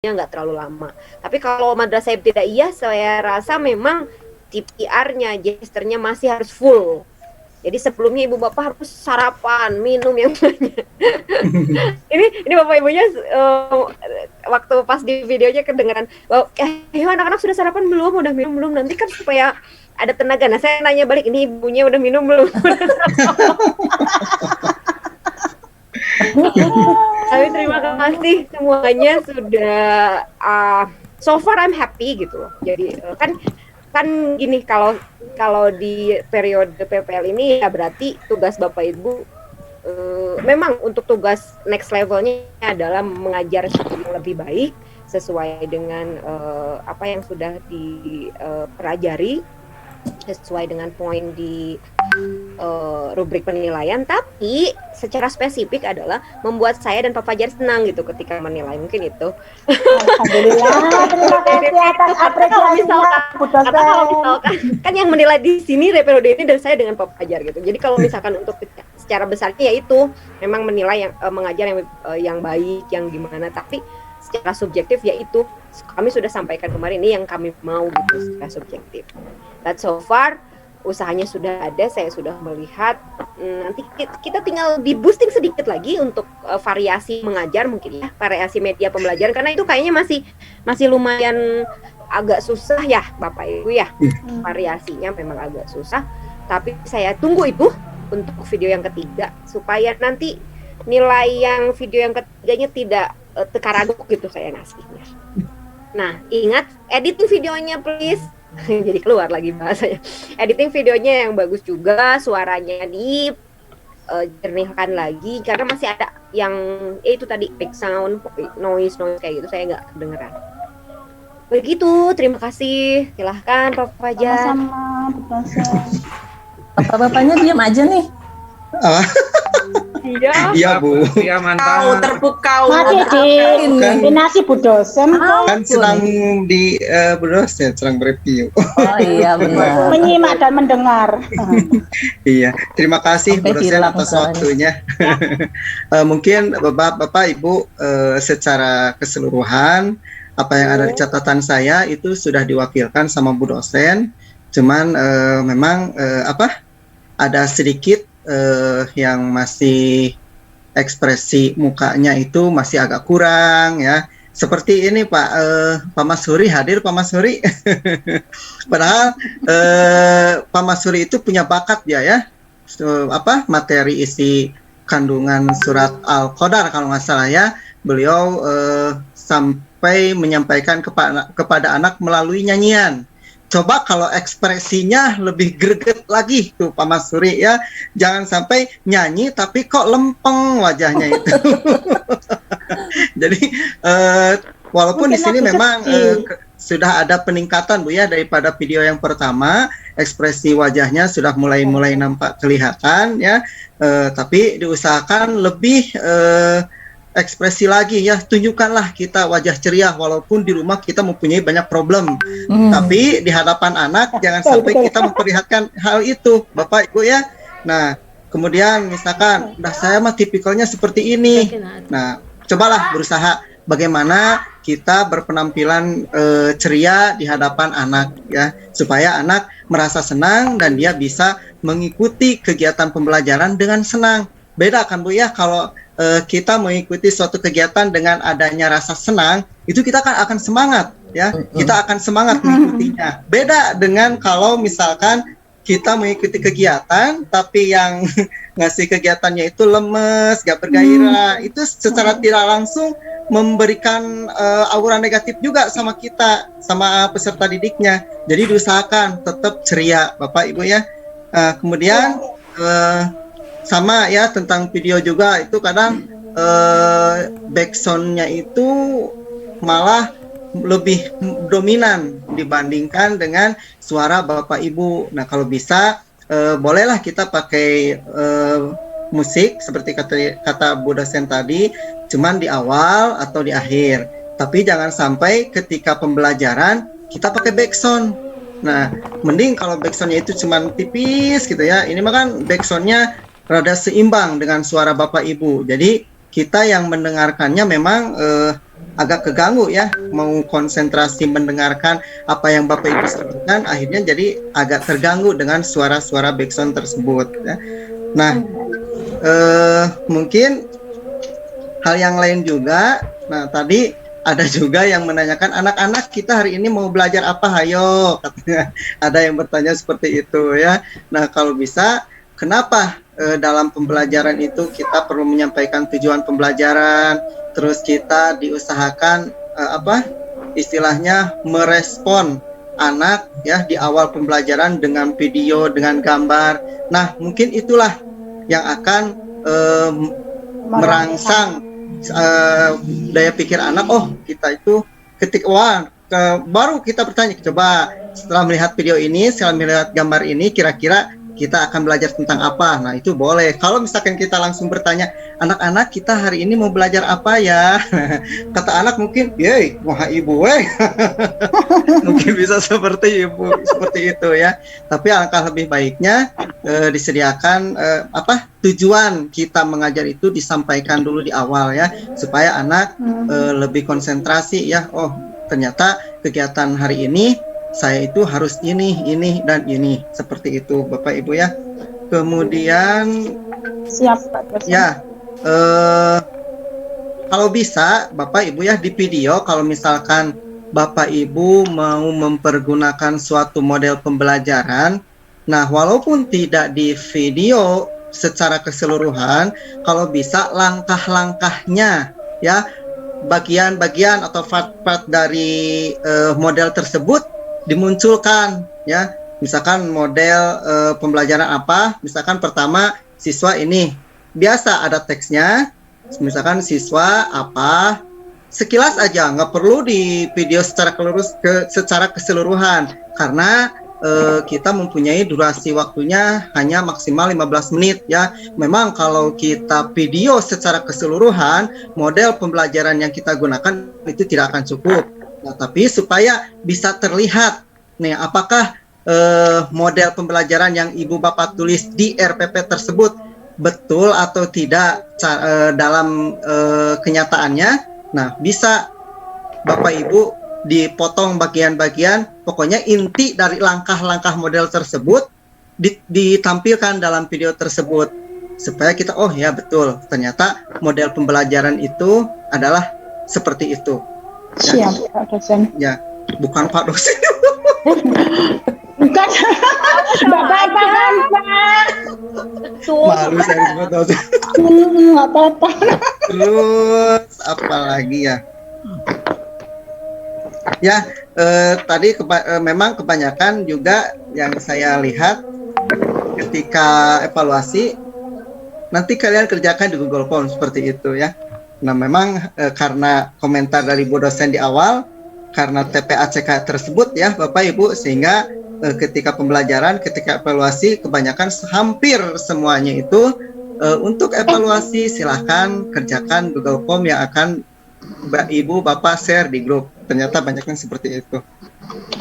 nggak terlalu lama. Tapi kalau madrasah ibtidaiyah saya rasa memang TPR-nya, gesternya masih harus full. Jadi sebelumnya ibu bapak harus sarapan, minum yang banyak. ini bapak ibunya waktu pas di videonya kedengeran, anak-anak sudah sarapan belum, udah minum belum, nanti kan supaya ada tenaga. Nah saya nanya balik, ini ibunya udah minum belum? Tapi terima kasih semuanya sudah so far I'm happy gitu loh. Jadi kan gini, kalau di periode PPL ini ya berarti tugas Bapak Ibu memang untuk tugas next levelnya adalah mengajar yang lebih baik sesuai dengan apa yang sudah dipelajari, sesuai dengan poin di rubrik penilaian. Tapi secara spesifik adalah membuat saya dan Pak Fajar senang gitu ketika menilai, mungkin itu. Alhamdulillah, terima kasih atas apresiasinya Bu dosen. Kalau misalkan kan yang menilai di sini periode ini dari saya dengan Pak Fajar gitu. Jadi kalau misalkan untuk secara besarnya ya itu memang menilai yang mengajar yang baik, yang gimana, tapi secara subjektif ya itu kami sudah sampaikan kemarin, ini yang kami mau gitu secara subjektif. But so far usahanya sudah ada, saya sudah melihat. Nanti kita tinggal di boosting sedikit lagi untuk variasi mengajar mungkin ya, variasi media pembelajaran, karena itu kayaknya masih lumayan agak susah ya Bapak Ibu ya. Variasinya memang agak susah, tapi saya tunggu itu untuk video yang ketiga supaya nanti nilai yang video yang ketiganya tidak tekaraduk gitu saya ngasihnya. Nah, ingat editing videonya please. Jadi keluar lagi bahasanya. Editing videonya yang bagus juga, suaranya di jernihkan lagi, karena masih ada yang itu tadi back sound, noise kayak gitu, saya nggak kedengeran. Begitu, terima kasih. Silahkan Pak Fajar. Sama-sama, Bu dosen. Bapak-bapaknya diam aja nih. Iya Bu. Iya mantap. Terpukau. Masih diminasi Bu dosen Kan senang di Bu dosen, senang berreview. Oh iya benar. menyimak dan mendengar. Iya, terima kasih Sampai Bu dosen hilang atas soalnya. waktunya. Mungkin Bapak Ibu secara keseluruhan apa yang ada di catatan saya itu sudah diwakilkan sama Bu dosen. Cuman memang ada sedikit yang masih ekspresi mukanya itu masih agak kurang ya. Seperti ini Pak Mas Huri hadir, Pak Mas Huri. Padahal Pak Mas Huri itu punya bakat dia ya. Materi isi kandungan surat Al-Qadar kalau nggak salah ya. Beliau sampai menyampaikan kepada anak melalui nyanyian. Coba kalau ekspresinya lebih greget lagi tuh Pak Mas Suri ya. Jangan sampai nyanyi tapi kok lempeng wajahnya itu. Jadi walaupun mungkin di sini memang sudah ada peningkatan Bu ya daripada video yang pertama, ekspresi wajahnya sudah mulai nampak kelihatan ya. Tapi diusahakan lebih ekspresi lagi ya, tunjukkanlah kita wajah ceria walaupun di rumah kita mempunyai banyak problem. Tapi di hadapan anak jangan sampai kita memperlihatkan hal itu, Bapak Ibu ya. Nah, kemudian misalkan, saya mah tipikalnya seperti ini. Nah, cobalah berusaha bagaimana kita berpenampilan ceria di hadapan anak ya, supaya anak merasa senang dan dia bisa mengikuti kegiatan pembelajaran dengan senang. Beda kan Bu ya, kalau kita mengikuti suatu kegiatan dengan adanya rasa senang, itu kita akan semangat ya, kita akan semangat mengikutinya. Beda dengan kalau misalkan kita mengikuti kegiatan tapi yang ngasih kegiatannya itu lemes, gak bergairah, itu secara tidak langsung memberikan aura negatif juga sama kita, sama peserta didiknya. Jadi diusahakan tetap ceria Bapak Ibu ya. Kemudian sama ya tentang video juga, itu kadang backsoundnya itu malah lebih dominan dibandingkan dengan suara Bapak Ibu. Nah kalau bisa bolehlah kita pakai musik seperti kata Bu dosen tadi, cuman di awal atau di akhir. Tapi jangan sampai ketika pembelajaran kita pakai backsound. Nah mending kalau backsoundnya itu cuman tipis gitu ya. Ini mah kan backsoundnya rada seimbang dengan suara Bapak Ibu. Jadi kita yang mendengarkannya memang agak keganggu ya, mau konsentrasi mendengarkan apa yang Bapak Ibu sampaikan, akhirnya jadi agak terganggu dengan suara-suara background tersebut ya. Nah, mungkin hal yang lain juga. Nah, tadi ada juga yang menanyakan, anak-anak kita hari ini mau belajar apa, hayo, katanya. Ada yang bertanya seperti itu ya. Nah, kalau bisa, kenapa dalam pembelajaran itu kita perlu menyampaikan tujuan pembelajaran, terus kita diusahakan istilahnya merespon anak ya di awal pembelajaran dengan video, dengan gambar. Nah, mungkin itulah yang akan merangsang daya pikir anak. Oh, kita itu baru kita bertanya, coba setelah melihat video ini, setelah melihat gambar ini, kira-kira kita akan belajar tentang apa. Nah, itu boleh. Kalau misalkan kita langsung bertanya, anak-anak kita hari ini mau belajar apa ya? Kata anak mungkin, yey, wah ibu, weh. Mungkin bisa seperti ibu, seperti itu ya. Tapi alangkah lebih baiknya disediakan tujuan kita mengajar itu disampaikan dulu di awal ya, supaya anak lebih konsentrasi ya. Oh, ternyata kegiatan hari ini saya itu harus ini, dan ini. Seperti itu Bapak Ibu ya. Kemudian siap Pak. Ya, kalau bisa Bapak Ibu ya di video, kalau misalkan Bapak Ibu mau mempergunakan suatu model pembelajaran, nah walaupun tidak di video secara keseluruhan, kalau bisa langkah-langkahnya ya, bagian-bagian atau part-part dari model tersebut dimunculkan ya. Misalkan model pembelajaran apa, misalkan pertama siswa ini biasa ada teksnya, misalkan siswa apa, sekilas aja, nggak perlu di video secara keseluruhan, karena kita mempunyai durasi waktunya hanya maksimal 15 menit ya. Memang kalau kita video secara keseluruhan, model pembelajaran yang kita gunakan itu tidak akan cukup. Nah, tapi supaya bisa terlihat nih apakah model pembelajaran yang Ibu Bapak tulis di RPP tersebut betul atau tidak dalam kenyataannya. Nah, bisa Bapak Ibu dipotong bagian-bagian, pokoknya inti dari langkah-langkah model tersebut ditampilkan dalam video tersebut, supaya kita, oh ya betul, ternyata model pembelajaran itu adalah seperti itu. Siap Pak dosen. Ya, bukan Pak dosen. Bukan. Bapak kan Pak. Malu saya disebut dosen. Nggak apa-apa. Terus apa lagi ya? Ya, tadi memang kebanyakan juga yang saya lihat ketika evaluasi, nanti kalian kerjakan di Google Form seperti itu ya. Nah, memang karena komentar dari Bu dosen di awal, karena TPACK tersebut ya Bapak Ibu, sehingga ketika pembelajaran, ketika evaluasi, kebanyakan hampir semuanya itu untuk evaluasi silahkan kerjakan Google Form yang akan Ibu Bapak share di grup. Ternyata banyaknya seperti itu.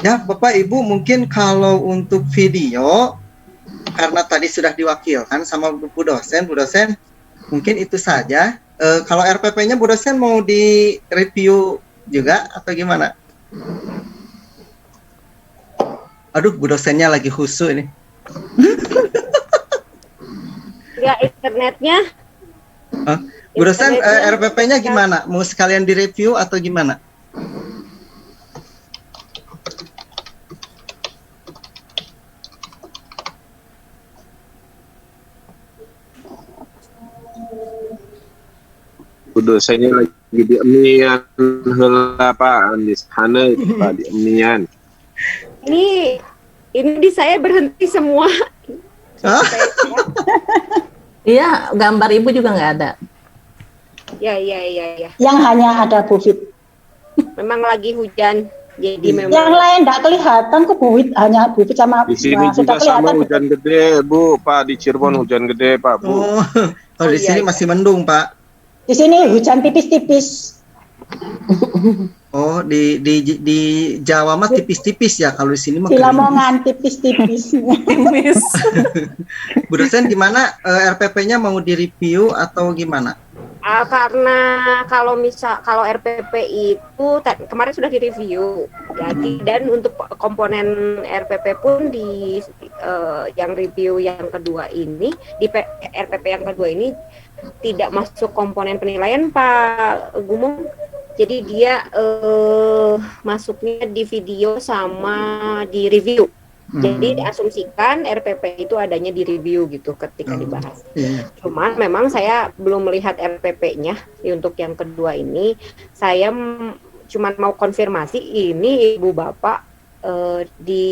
Ya Bapak Ibu, mungkin kalau untuk video, karena tadi sudah diwakilkan sama Bu dosen mungkin itu saja. Kalau RPP-nya Bu dosen mau di review juga atau gimana? Aduh, Bu dosennya lagi khusyuk ini. Ya, internetnya. Bu dosen, RPP-nya gimana? Mau sekalian di review atau gimana? Dosennya lagi di emnian heula Pak di sana Pak di emnian. Ini di saya berhenti semua. Iya, gambar Ibu juga nggak ada. Ya. Yang hanya ada Bu Fit. Memang lagi hujan, jadi memang. Yang lain nggak kelihatan kok Bu Fit, hanya Bu Fit sama. Di sini juga sama hujan gede Bu, Pak di Cirebon hujan gede Pak Bu. Oh, di sini masih mendung Pak. Di sini hujan tipis-tipis. Oh, di Jawa mah tipis-tipis ya, kalau di sini mah di Lamongan tipis-tipis. Bu dosen gimana, RPP-nya mau di-review atau gimana? Karena kalau RPP itu kemarin sudah direview, jadi dan untuk komponen RPP pun yang review yang kedua ini RPP yang kedua ini tidak masuk komponen penilaian Pak Gumung, jadi dia masuknya di video sama di review. Jadi diasumsikan RPP itu adanya di review gitu ketika dibahas. Cuman memang saya belum melihat RPP-nya untuk yang kedua ini. Saya cuman mau konfirmasi ini Ibu Bapak di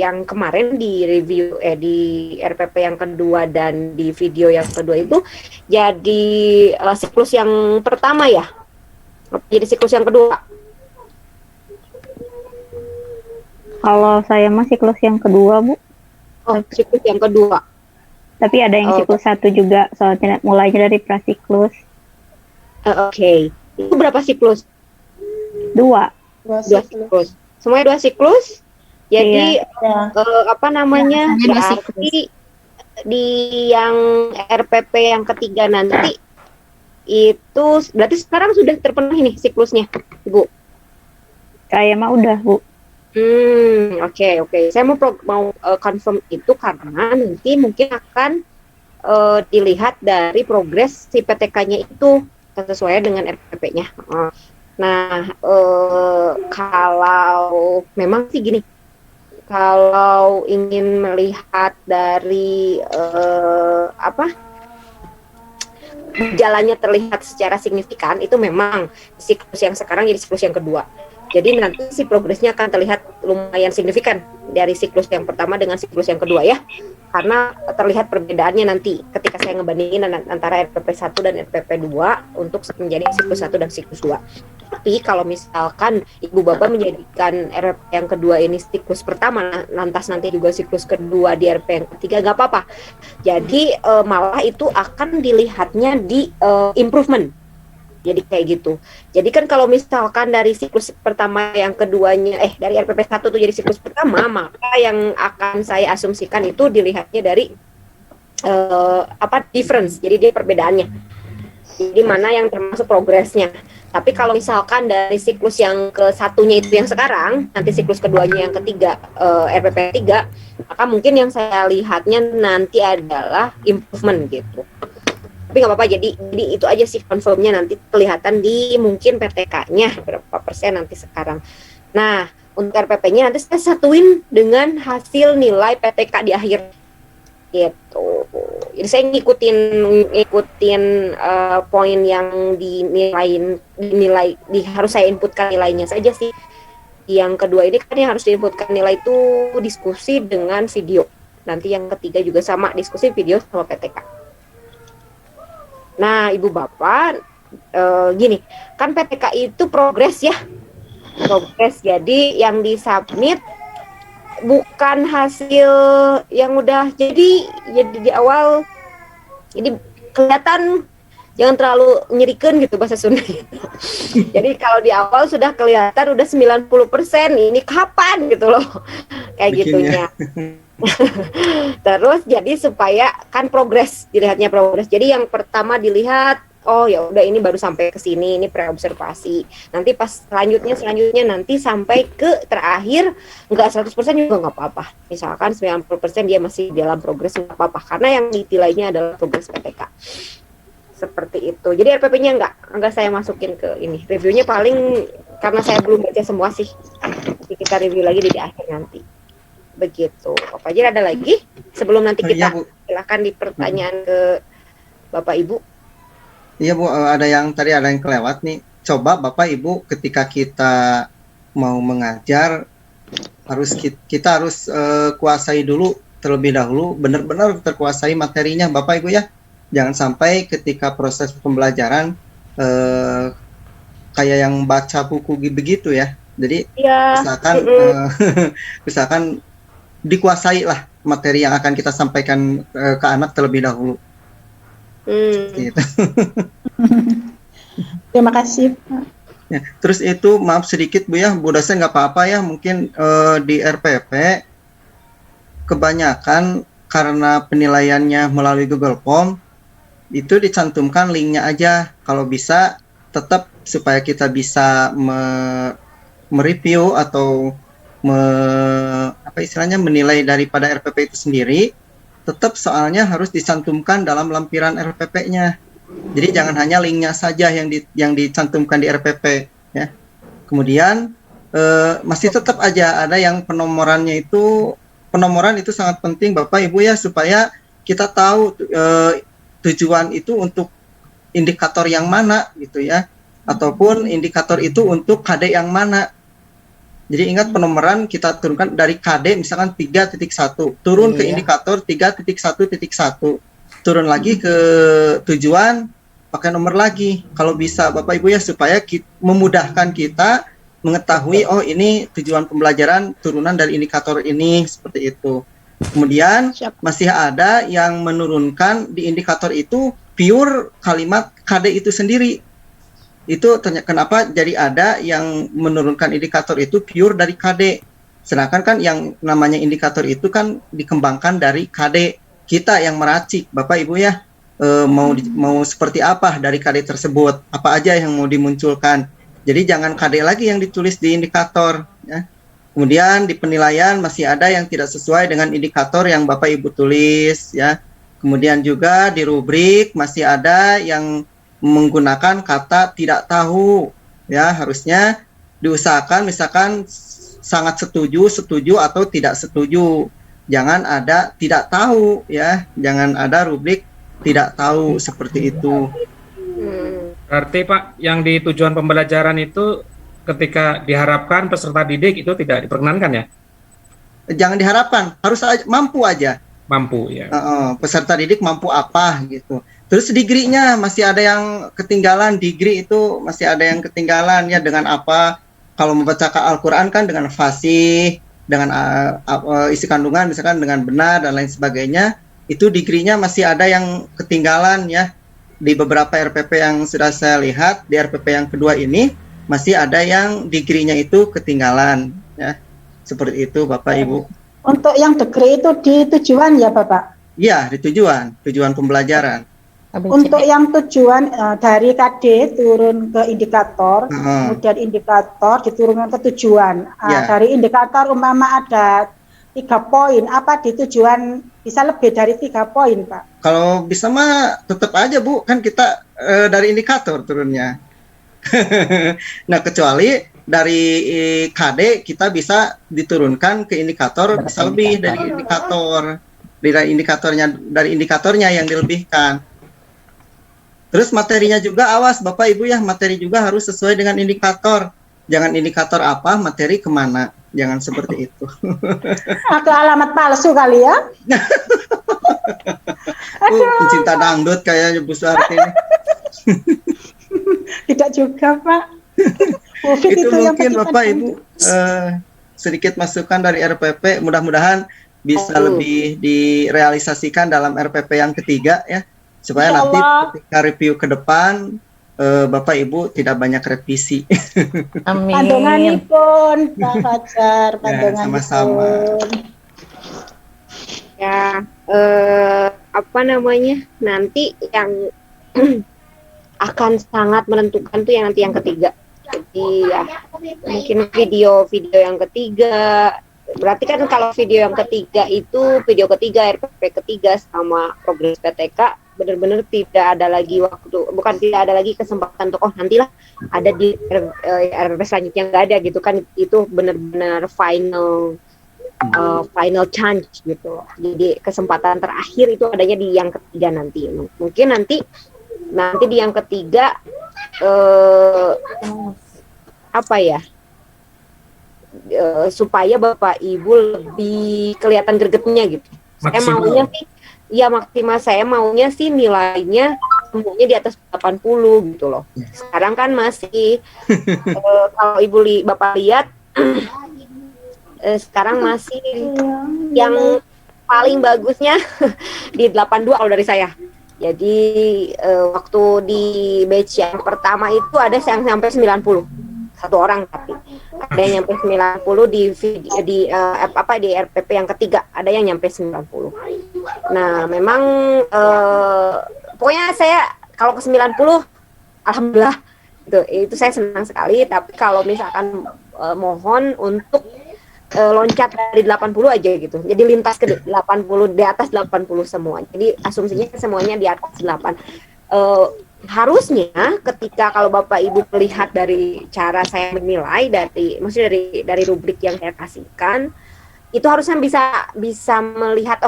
yang kemarin di review di RPP yang kedua dan di video yang kedua itu jadi siklus yang pertama ya. Jadi siklus yang kedua. Kalau saya mah siklus yang kedua, Bu. Oh, siklus yang kedua. Tapi ada yang siklus 1 juga, soalnya mulainya dari prasiklus. Oke. Itu berapa siklus? 2. 2 siklus. Semuanya 2 siklus? Jadi apa namanya? Berarti di yang RPP yang ketiga nanti itu berarti sekarang sudah terpenuhi nih siklusnya, Ibu. Saya mah udah, Bu. Oke. Saya mau confirm itu karena nanti mungkin akan dilihat dari progres si PTK-nya itu sesuai dengan RPP-nya. Nah, kalau memang sih gini, kalau ingin melihat dari jalannya terlihat secara signifikan, itu memang siklus yang sekarang jadi siklus yang kedua. Jadi nanti si progresnya akan terlihat lumayan signifikan dari siklus yang pertama dengan siklus yang kedua ya. Karena terlihat perbedaannya nanti ketika saya ngebandingin antara RPP 1 dan RPP 2 untuk menjadi siklus 1 dan siklus 2. Tapi kalau misalkan Ibu Bapak menjadikan RPP yang kedua ini siklus pertama, lantas nanti juga siklus kedua di RPP yang ketiga, nggak apa-apa. Jadi malah itu akan dilihatnya di improvement. Jadi kayak gitu. Jadi kan kalau misalkan dari siklus pertama yang keduanya, dari RPP 1 tuh jadi siklus pertama, maka yang akan saya asumsikan itu dilihatnya dari difference. Jadi dia perbedaannya. Jadi mana yang termasuk progresnya. Tapi kalau misalkan dari siklus yang ke satunya itu yang sekarang, nanti siklus keduanya yang ketiga RPP 3, maka mungkin yang saya lihatnya nanti adalah improvement gitu. Tapi nggak apa-apa, jadi itu aja sih confirmnya nanti kelihatan di mungkin PTK-nya berapa persen nanti sekarang. Nah, untuk RPP-nya nanti saya satuin dengan hasil nilai PTK di akhir gitu. Jadi saya ngikutin poin yang dinilai harus saya inputkan nilainya saja sih. Yang kedua ini kan yang harus diinputkan nilai itu diskusi dengan video. Nanti yang ketiga juga sama, diskusi video sama PTK. Nah, Ibu Bapak, gini, kan PTK itu progres ya, jadi yang disubmit bukan hasil yang udah jadi di awal, jadi kelihatan jangan terlalu nyerikan gitu bahasa Sunda. Jadi kalau di awal sudah kelihatan udah 90%, ini kapan gitu loh, kayak gitunya. Terus jadi supaya kan progres, dilihatnya progres. Jadi yang pertama dilihat, oh ya udah ini baru sampai ke sini, ini preobservasi. Nanti pas selanjutnya nanti sampai ke terakhir enggak 100% juga enggak apa-apa. Misalkan 90% dia masih dalam progres enggak apa-apa karena yang ditilainya adalah progres PTK. Seperti itu. Jadi RPP-nya enggak saya masukin ke ini. Reviewnya paling karena saya belum baca semua sih. Jadi kita review lagi di akhir nanti. Begitu. Pak Fajir ada lagi sebelum nanti kita silakan di pertanyaan ke Bapak Ibu. Iya Bu, ada yang kelewat nih. Coba Bapak Ibu ketika kita mau mengajar kita harus kuasai dulu terlebih dahulu, benar-benar terkuasai materinya Bapak Ibu ya. Jangan sampai ketika proses pembelajaran kayak yang baca buku begitu ya. Jadi misalkan dikuasai lah materi yang akan kita sampaikan ke anak terlebih dahulu. Gitu. Terima kasih. Ya, terus itu maaf sedikit Bu ya, Bu dosen nggak apa-apa ya, mungkin di RPP kebanyakan karena penilaiannya melalui Google Form, itu dicantumkan linknya aja. Kalau bisa tetap supaya kita bisa mereview atau apa istilahnya menilai daripada RPP itu sendiri, tetap soalnya harus dicantumkan dalam lampiran RPP-nya. Jadi jangan hanya linknya saja yang dicantumkan di RPP ya. Kemudian masih tetap aja ada yang penomoran itu sangat penting Bapak Ibu ya, supaya kita tahu tujuan itu untuk indikator yang mana gitu ya, ataupun indikator itu untuk KD yang mana. Jadi ingat penomoran kita turunkan dari KD misalkan 3.1 turun ke indikator 3.1.1, turun lagi ke tujuan pakai nomor lagi kalau bisa Bapak Ibu ya, supaya memudahkan kita mengetahui oh ini tujuan pembelajaran turunan dari indikator ini, seperti itu. Kemudian masih ada yang menurunkan di indikator itu pure kalimat KD itu sendiri. Itu kenapa jadi ada yang menurunkan indikator itu pure dari KD. Sedangkan kan yang namanya indikator itu kan dikembangkan dari KD kita yang meracik. Bapak Ibu ya, mau seperti apa dari KD tersebut, apa aja yang mau dimunculkan. Jadi jangan KD lagi yang ditulis di indikator ya. Kemudian di penilaian masih ada yang tidak sesuai dengan indikator yang Bapak Ibu tulis ya. Kemudian juga di rubrik masih ada yang menggunakan kata tidak tahu ya, harusnya diusahakan misalkan sangat setuju, setuju atau tidak setuju. Jangan ada tidak tahu ya, jangan ada rubrik tidak tahu seperti itu. Berarti Pak, yang di tujuan pembelajaran itu ketika diharapkan peserta didik itu tidak diperkenankan ya? Jangan diharapkan, harus mampu aja. Mampu ya. Peserta didik mampu apa gitu. Terus degree-nya masih ada yang ketinggalan, degree itu masih ada yang ketinggalan ya, dengan apa? Kalau membaca Al-Quran kan dengan fasih, dengan isi kandungan misalkan dengan benar dan lain sebagainya, itu degree-nya masih ada yang ketinggalan ya. Di beberapa RPP yang sudah saya lihat, di RPP yang kedua ini masih ada yang degree-nya itu ketinggalan ya. Seperti itu Bapak Ibu. Untuk yang degree itu di tujuan ya Bapak? Iya, di tujuan pembelajaran. Untuk yang tujuan dari KD turun ke indikator, kemudian indikator diturunkan ke tujuan. Dari indikator umpama ada 3 poin, apa di tujuan bisa lebih dari 3 poin Pak? Kalau bisa mah tetap aja Bu, kan kita dari indikator turunnya. Nah kecuali dari KD kita bisa diturunkan ke indikator bisa lebih dari indikatornya yang dilebihkan. Terus materinya juga awas Bapak Ibu ya, materi juga harus sesuai dengan indikator. Jangan indikator apa, materi kemana. Jangan seperti itu. Atau alamat palsu kali ya? Pencinta dangdut kayaknya Bu Suarti. Tidak juga Pak. itu mungkin Bapak Ibu sedikit masukan dari RPP, mudah-mudahan bisa lebih direalisasikan dalam RPP yang ketiga ya, supaya nanti ketika review ke depan Bapak Ibu tidak banyak revisi. Amin. Pandanganipun Pak Fajar, pandanganipun. Sama-sama. Ya, apa namanya, nanti yang akan sangat menentukan tuh yang nanti yang ketiga. Jadi ya mungkin video yang ketiga. Berarti kan kalau video yang ketiga itu video ketiga, RPP ketiga sama progres PTK benar-benar tidak ada lagi tidak ada lagi kesempatan untuk nantilah ada di RPP selanjutnya, nggak ada gitu kan. Itu benar-benar final chance gitu. Jadi kesempatan terakhir itu adanya di yang ketiga nanti. Mungkin nanti di yang ketiga apa ya, supaya Bapak Ibu lebih kelihatan gregetnya gitu. Saya maunya sih nilainya semuanya di atas 80 gitu loh. Sekarang kan masih kalau Bapak lihat sekarang masih yang paling bagusnya di 82 kalau dari saya. Jadi waktu di batch yang pertama itu ada yang sampai 90. Satu orang, tapi ada yang nyampe 90 di RPP yang ketiga, ada yang nyampe 90. Nah, memang pokoknya saya kalau ke 90 alhamdulillah itu saya senang sekali. Tapi kalau misalkan mohon untuk loncat dari 80 aja gitu. Jadi lintas ke 80, di atas 80 semua. Jadi asumsinya semuanya di atas 8. Harusnya ketika kalau Bapak Ibu melihat dari cara saya menilai maksudnya dari rubrik yang saya kasihkan, itu harusnya bisa melihat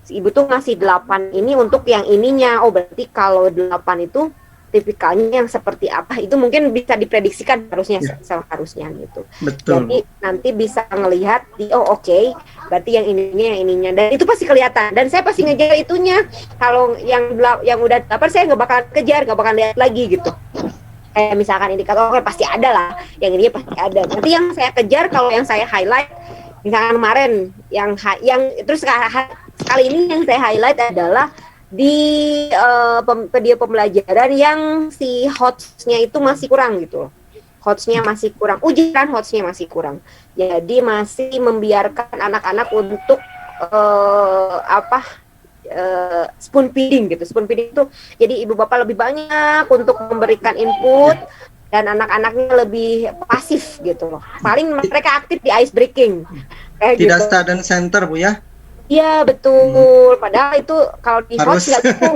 si Ibu tuh ngasih 8 ini untuk yang ininya. Berarti kalau 8 itu tipikalnya yang seperti apa, itu mungkin bisa diprediksikan harusnya gitu. Betul. Jadi nanti bisa ngelihat oke, berarti yang ininya dan itu pasti kelihatan dan saya pasti ngejar itunya. Kalau yang udah dapat saya nggak bakal kejar, nggak bakal lihat lagi gitu. Kayak misalkan indikator pasti ada lah, yang ini pasti ada. Nanti yang saya kejar kalau yang saya highlight, misalkan kemarin yang terus kali ini yang saya highlight adalah di video pembelajaran yang si hotsnya itu masih kurang gitu loh. Hotsnya masih kurang, ujian hotsnya masih kurang. Jadi masih membiarkan anak-anak untuk spoon feeding gitu. Spoon feeding itu jadi ibu bapak lebih banyak untuk memberikan input dan anak-anaknya lebih pasif gitu loh. Paling mereka aktif di ice breaking. Tidak gitu. Student center Bu ya? Iya betul. Padahal itu kalau di host nggak gitu.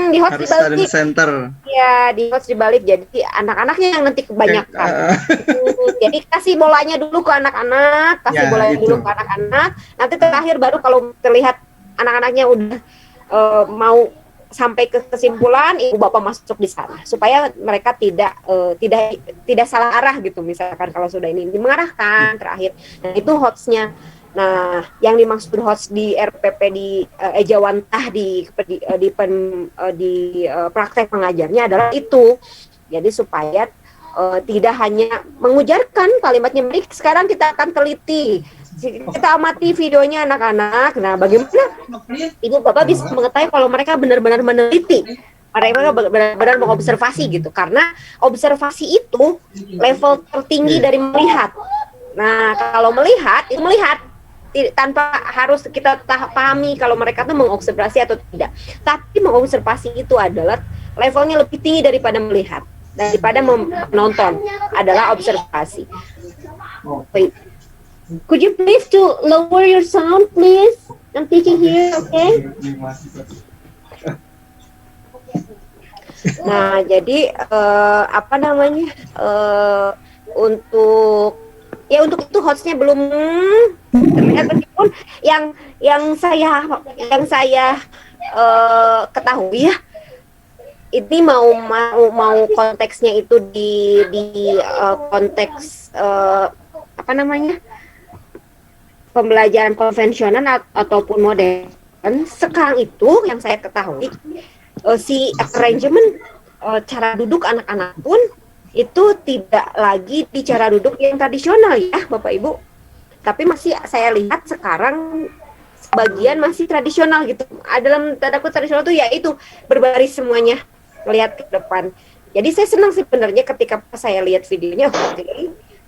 Di host dibalik. Center. Iya, di host dibalik. Jadi anak-anaknya yang nanti kebanyakan. Jadi kasih bolanya dulu ke anak-anak, dulu ke anak-anak. Nanti terakhir baru kalau terlihat anak-anaknya udah mau sampai ke kesimpulan, ibu bapak masuk di sana supaya mereka tidak salah arah gitu. Misalkan kalau sudah ini mengarahkan terakhir. Nah, itu hostnya. Nah, yang dimaksud host di RPP di Ejawantah di praktek mengajarnya adalah itu. Jadi supaya tidak hanya mengujarkan kalimatnya baik, sekarang kita akan teliti. Kita amati videonya anak-anak. Nah, bagaimana ibu bapak bisa mengetahui kalau mereka benar-benar meneliti, mereka benar-benar mengobservasi gitu. Karena observasi itu level tertinggi dari melihat. Nah, kalau melihat itu melihat tanpa harus kita pahami kalau mereka tuh mengobservasi atau tidak. Tapi mengobservasi itu adalah levelnya lebih tinggi daripada melihat, daripada menonton, adalah observasi. Wait. Could you please to lower your sound, please? I'm teaching here, okay? Nah, jadi untuk itu hostnya belum terlihat, meskipun yang saya ketahui ya, ini mau konteksnya itu di konteks pembelajaran konvensional ataupun modern. Sekarang itu yang saya ketahui si arrangement cara duduk anak-anak pun itu tidak lagi di cara duduk yang tradisional ya Bapak Ibu, tapi masih saya lihat sekarang sebagian masih tradisional gitu. Dalam tanda kutip tradisional itu yaitu berbaris semuanya melihat ke depan. Jadi saya senang sih sebenarnya ketika saya lihat videonya,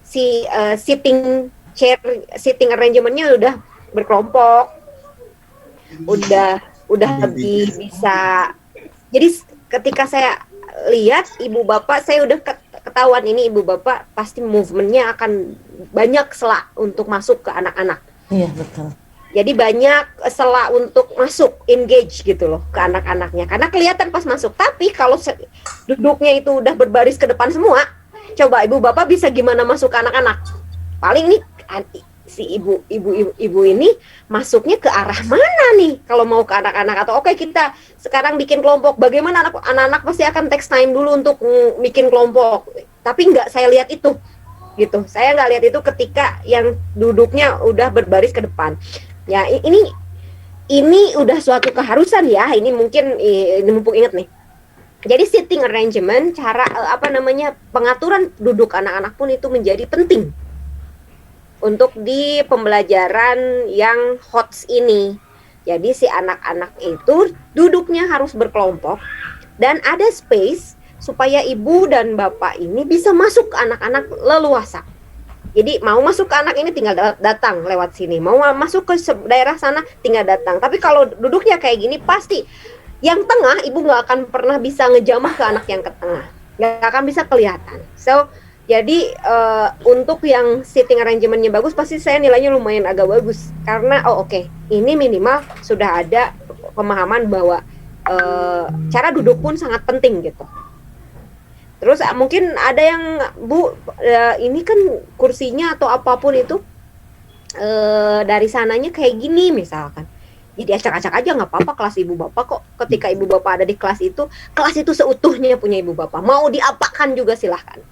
si sitting arrangementnya udah berkelompok, udah lebih bisa. Jadi ketika saya lihat ibu bapak, saya udah ketahuan ini ibu bapak pasti movementnya akan banyak sela untuk masuk ke anak-anak. Iya betul. Jadi banyak sela untuk masuk, engage gitu loh ke anak-anaknya. Karena kelihatan pas masuk. Tapi kalau duduknya itu udah berbaris ke depan semua, coba ibu bapak bisa gimana masuk ke anak-anak? Paling nih si ibu ini masuknya ke arah mana nih kalau mau ke anak-anak, atau oke, kita sekarang bikin kelompok, bagaimana anak-anak pasti akan take time dulu untuk bikin kelompok, tapi nggak saya lihat itu gitu. Saya nggak lihat itu ketika yang duduknya udah berbaris ke depan ya. Ini udah suatu keharusan ya, ini mungkin mumpung inget nih. Jadi sitting arrangement, cara pengaturan duduk anak-anak pun itu menjadi penting untuk di pembelajaran yang HOTS ini. Jadi si anak-anak itu duduknya harus berkelompok dan ada space supaya ibu dan bapak ini bisa masuk ke anak-anak leluasa. Jadi mau masuk ke anak ini tinggal datang lewat sini, mau masuk ke daerah sana tinggal datang. Tapi kalau duduknya kayak gini pasti yang tengah ibu nggak akan pernah bisa ngejamah ke anak yang ke tengah, nggak akan bisa kelihatan. So jadi untuk yang sitting arrangementnya bagus, pasti saya nilainya lumayan agak bagus karena oke, ini minimal sudah ada pemahaman bahwa cara duduk pun sangat penting gitu. Terus mungkin ada yang Bu, ini kan kursinya atau apapun itu dari sananya kayak gini misalkan. Jadi acak-acak aja nggak apa-apa, kelas ibu bapak kok. Ketika ibu bapak ada di kelas itu seutuhnya punya ibu bapak. Mau diapakan juga silahkan.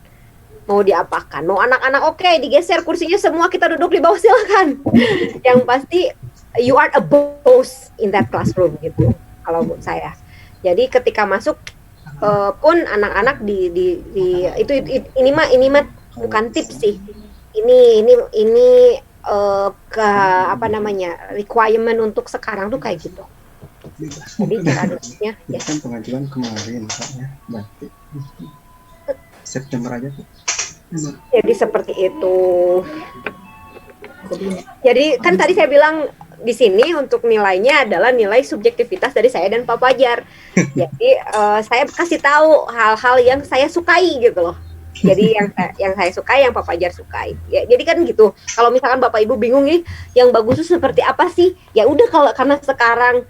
Mau diapakan, mau anak-anak oke, digeser kursinya semua kita duduk di bawah silahkan. Yang pasti you are a boss in that classroom gitu. Kalau buat saya. Jadi ketika masuk pun anak-anak ini mah bukan tips sih. Ini ke apa namanya requirement untuk sekarang tuh kayak gitu. Jadi cara duduknya ya. Kan pengajuan kemarin ya, berarti September aja tuh. Jadi seperti itu. Jadi kan tadi saya bilang di sini untuk nilainya adalah nilai subjektivitas dari saya dan Pak Fajar. Jadi saya kasih tahu hal-hal yang saya sukai gitu loh. Jadi yang saya sukai, yang Pak Fajar sukai. Ya, jadi kan gitu. Kalau misalkan Bapak Ibu bingung nih, yang bagus itu seperti apa sih? Ya udah karena sekarang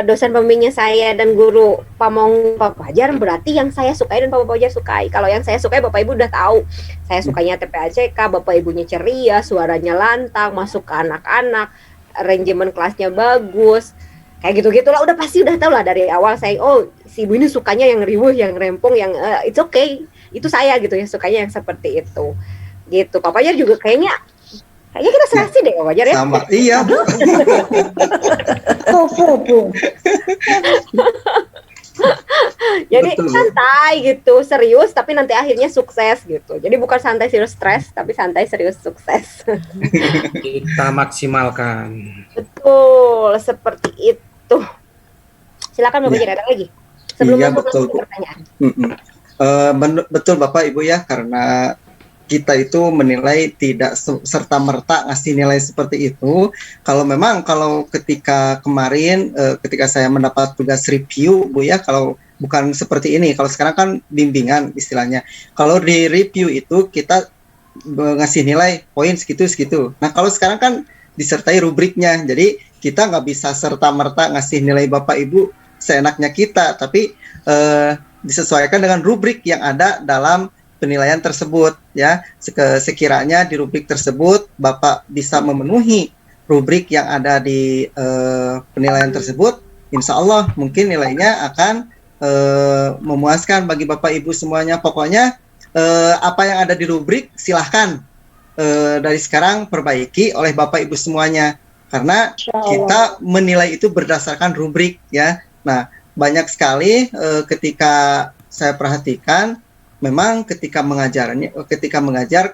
dosen pembimbingnya saya dan guru pamong Pak Fajar, berarti yang saya sukai dan Pak Fajar sukai. Kalau yang saya sukai Bapak Ibu udah tahu. Saya sukanya TPACK, Bapak Ibunya ceria, suaranya lantang, masuk ke anak-anak, arrangement kelasnya bagus. Kayak gitu-gitu lah, udah pasti udah tahu lah dari awal saya, si ibu ini sukanya yang riuh, yang rempong, yang it's okay. Itu saya gitu ya, sukanya yang seperti itu. Gitu. Pak Fajar juga kayaknya kita serasi deh Pak Fajar ya. Sama, iya Bu. Bu. Jadi Betul, santai gitu, serius tapi nanti akhirnya sukses gitu. Jadi bukan santai serius stres, tapi santai serius sukses. Kita maksimalkan. Betul, seperti itu. Silakan Bapak Fajar, ada lagi? Sebelum Iya, masuk betul, ke Bu. pertanyaan. Betul Bapak Ibu ya, karena kita itu menilai tidak serta-merta ngasih nilai seperti itu. Kalau ketika kemarin ketika saya mendapat tugas review Bu ya, kalau bukan seperti ini, kalau sekarang kan bimbingan istilahnya. Kalau di review itu kita ngasih nilai poin segitu. Nah kalau sekarang kan disertai rubriknya, jadi kita nggak bisa serta-merta ngasih nilai Bapak Ibu seenaknya kita, tapi disesuaikan dengan rubrik yang ada dalam penilaian tersebut ya. Sekiranya di rubrik tersebut Bapak bisa memenuhi rubrik yang ada di penilaian tersebut, insya Allah mungkin nilainya akan memuaskan bagi Bapak Ibu semuanya. Pokoknya apa yang ada di rubrik silahkan dari sekarang perbaiki oleh Bapak Ibu semuanya, karena kita menilai itu berdasarkan rubrik ya. Nah banyak sekali ketika saya perhatikan, memang ketika mengajar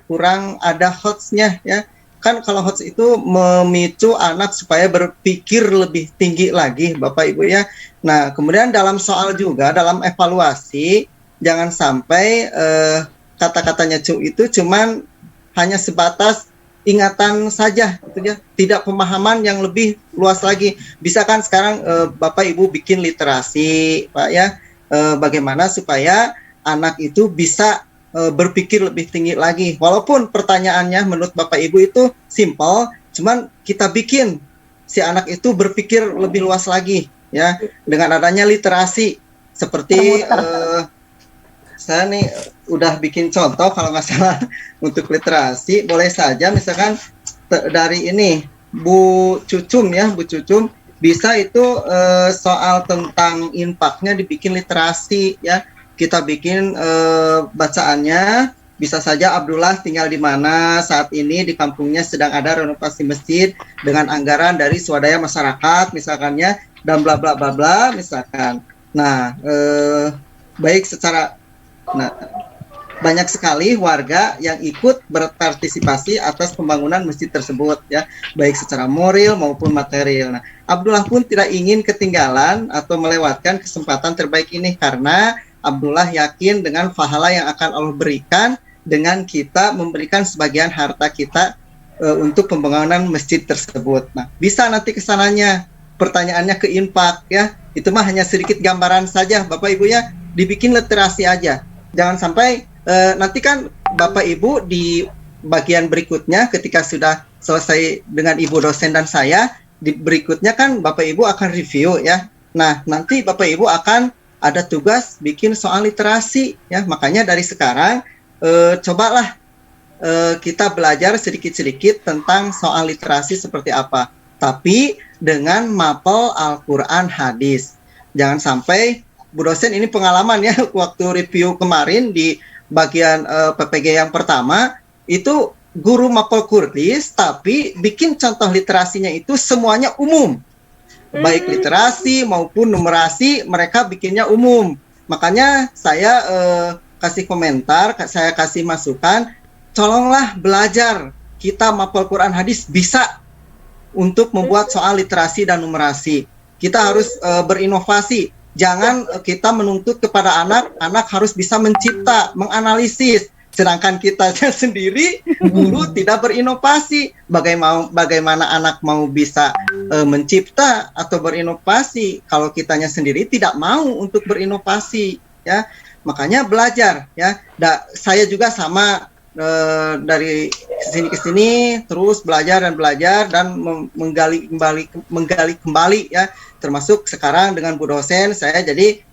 kurang ada hots-nya ya. Kan kalau hots itu memicu anak supaya berpikir lebih tinggi lagi Bapak Ibu ya. Nah kemudian dalam soal juga, dalam evaluasi, jangan sampai kata-katanya itu cuman hanya sebatas ingatan saja gitu ya, tidak pemahaman yang lebih luas lagi. Bisa kan sekarang Bapak Ibu bikin literasi Pak ya, bagaimana supaya anak itu bisa berpikir lebih tinggi lagi. Walaupun pertanyaannya menurut Bapak Ibu itu simple, cuman kita bikin si anak itu berpikir lebih luas lagi ya, dengan adanya literasi. Seperti saya nih udah bikin contoh kalau nggak salah untuk literasi. Boleh saja misalkan dari ini Bu Cucum ya, Bu Cucum bisa itu soal tentang infaknya dibikin literasi ya. Kita bikin bacaannya, bisa saja Abdullah tinggal di mana saat ini, di kampungnya sedang ada renovasi masjid dengan anggaran dari swadaya masyarakat misalkannya, dan bla bla bla bla misalkan. Nah baik secara banyak sekali warga yang ikut berpartisipasi atas pembangunan masjid tersebut ya, baik secara moral maupun material. Nah, Abdullah pun tidak ingin ketinggalan atau melewatkan kesempatan terbaik ini, karena Abdullah yakin dengan pahala yang akan Allah berikan dengan kita memberikan sebagian harta kita untuk pembangunan masjid tersebut. Nah, bisa nanti kesananya pertanyaannya ke infak ya, Itu mah hanya sedikit gambaran saja, Bapak Ibu ya, dibikin literasi aja. Jangan sampai nanti kan Bapak Ibu di bagian berikutnya ketika sudah selesai dengan Ibu dosen dan saya, di berikutnya kan Bapak Ibu akan review ya. Nah, nanti Bapak Ibu akan ada tugas bikin soal literasi ya. Makanya dari sekarang cobalah kita belajar sedikit-sedikit tentang soal literasi seperti apa. Tapi dengan mapel Al-Quran hadis. Jangan sampai, Bu dosen ini pengalaman ya, waktu review kemarin di bagian PPG yang pertama, itu guru mapel Kurtis, tapi bikin contoh literasinya itu semuanya umum. Baik literasi maupun numerasi, mereka bikinnya umum. Makanya saya kasih komentar, saya kasih masukan, tolonglah belajar, kita mapel Quran hadis bisa untuk membuat soal literasi dan numerasi. Kita harus berinovasi. Jangan kita menuntut kepada anak harus bisa mencipta, menganalisis. Sedangkan kita sendiri, guru tidak berinovasi. Bagaimana anak mau bisa mencipta atau berinovasi kalau kitanya sendiri tidak mau untuk berinovasi, ya. Makanya belajar, ya. Saya juga sama. Dari sini ke sini terus belajar dan menggali kembali ya, termasuk sekarang dengan Bu dosen saya jadi